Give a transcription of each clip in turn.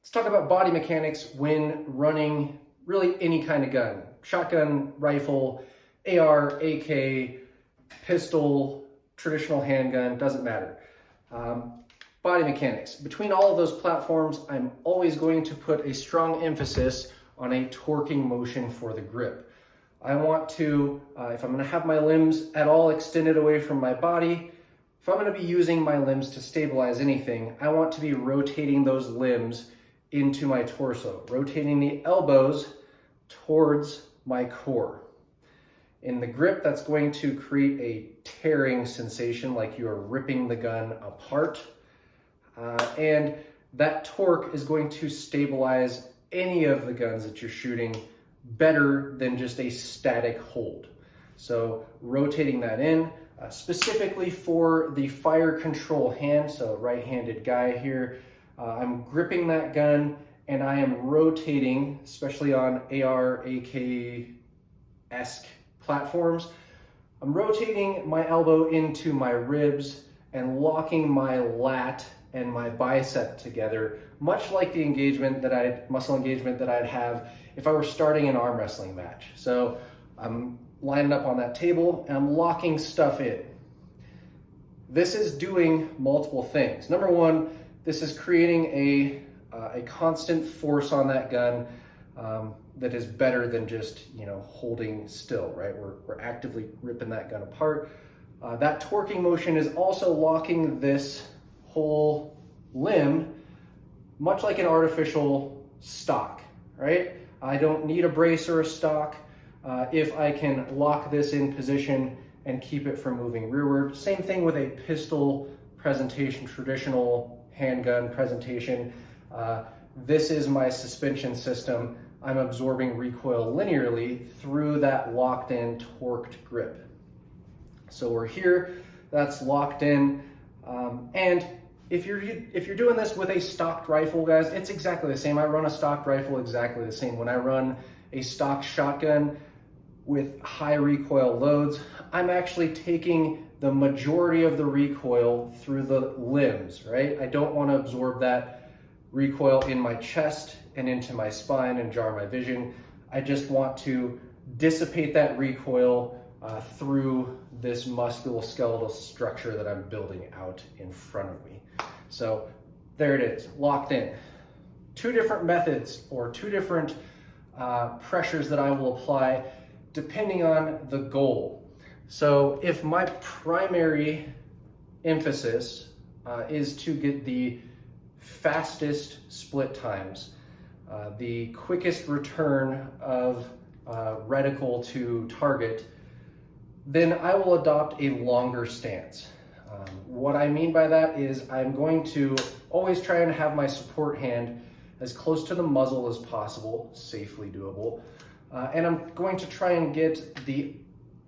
Let's talk about body mechanics when running really any kind of gun. Shotgun, rifle, AR, AK, pistol, traditional handgun, doesn't matter. Body mechanics. Between all of those platforms, I'm always going to put a strong emphasis on a torquing motion for the grip. I want to, if I'm going to have my limbs at all extended away from my body, if I'm going to be using my limbs to stabilize anything, I want to be rotating those limbs into my torso, rotating the elbows towards my core. In the grip, that's going to create a tearing sensation, like you are ripping the gun apart. And that torque is going to stabilize any of the guns that you're shooting better than just a static hold. So rotating that in, specifically for the fire control hand, so right-handed guy here, I'm gripping that gun and I am rotating, especially on AR, AK-esque platforms, I'm rotating my elbow into my ribs and locking my lat and my bicep together, much like the muscle engagement that I'd have if I were starting an arm wrestling match. So I'm lining up on that table and I'm locking stuff in. This is doing multiple things. Number one, this is creating a constant force on that gun that is better than just holding still, right? We're actively ripping that gun apart. That torquing motion is also locking this whole limb, much like an artificial stock, right? I don't need a brace or a stock if I can lock this in position and keep it from moving rearward. Same thing with a pistol presentation, traditional handgun presentation. This is my suspension system. I'm absorbing recoil linearly through that locked in torqued grip. So we're here, that's locked in. And if you're doing this with a stocked rifle, guys, it's exactly the same. I run a stocked rifle exactly the same. When I run a stock shotgun with high recoil loads, I'm actually taking the majority of the recoil through the limbs, right? I don't want to absorb that recoil in my chest and into my spine and jar my vision. I just want to dissipate that recoil through this musculoskeletal structure that I'm building out in front of me. So there it is, locked in. Two different methods or two different pressures that I will apply depending on the goal. So if my primary emphasis is to get the fastest split times, the quickest return of reticle to target, then I will adopt a longer stance. What I mean by that is I'm going to always try and have my support hand as close to the muzzle as possible, safely doable, and I'm going to try and get the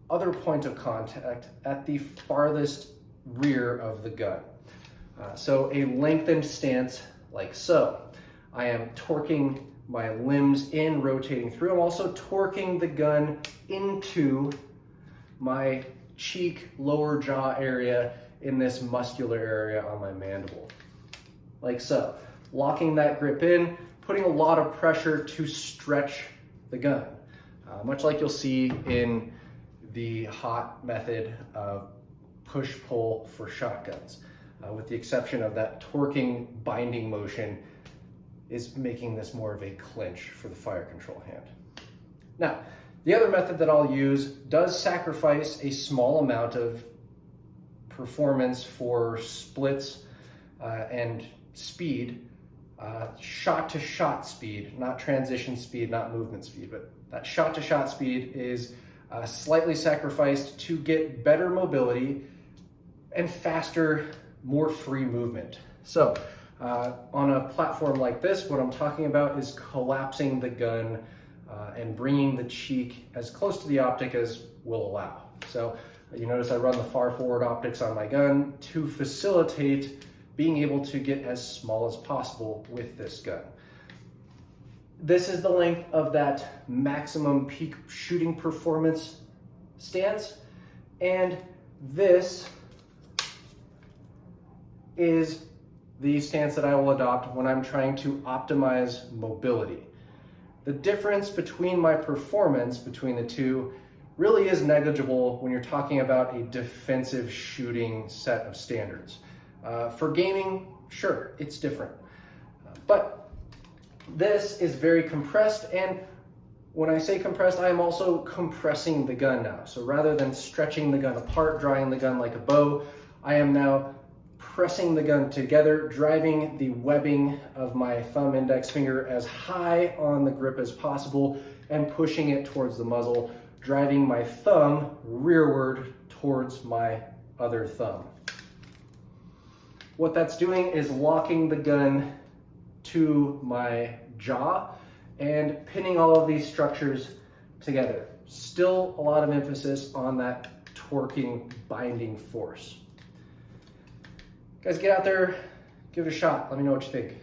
other point of contact at the farthest rear of the gun. So a lengthened stance like so. I am torquing my limbs in, rotating through. I'm also torquing the gun into my cheek, lower jaw area in this muscular area on my mandible. Like so. Locking that grip in, putting a lot of pressure to stretch the gun. Much like you'll see in the hot method of push-pull for shotguns, with the exception of that torquing binding motion is making this more of a clinch for the fire control hand. Now, the other method that I'll use does sacrifice a small amount of performance for splits and speed, shot-to-shot speed, not transition speed, not movement speed, but that shot-to-shot speed is slightly sacrificed to get better mobility and faster, more free movement. So on a platform like this, what I'm talking about is collapsing the gun and bringing the cheek as close to the optic as will allow. So you notice I run the far forward optics on my gun to facilitate being able to get as small as possible with this gun. This is the length of that maximum peak shooting performance stance, and this is the stance that I will adopt when I'm trying to optimize mobility. The difference between my performance between the two really is negligible when you're talking about a defensive shooting set of standards. For gaming, sure, it's different. But this is very compressed, and when I say compressed, I am also compressing the gun now. So rather than stretching the gun apart, drawing the gun like a bow, I am now pressing the gun together, driving the webbing of my thumb index finger as high on the grip as possible and pushing it towards the muzzle, driving my thumb rearward towards my other thumb. What that's doing is locking the gun to my jaw and pinning all of these structures together. Still a lot of emphasis on that torquing binding force. Guys, get out there, give it a shot. Let me know what you think.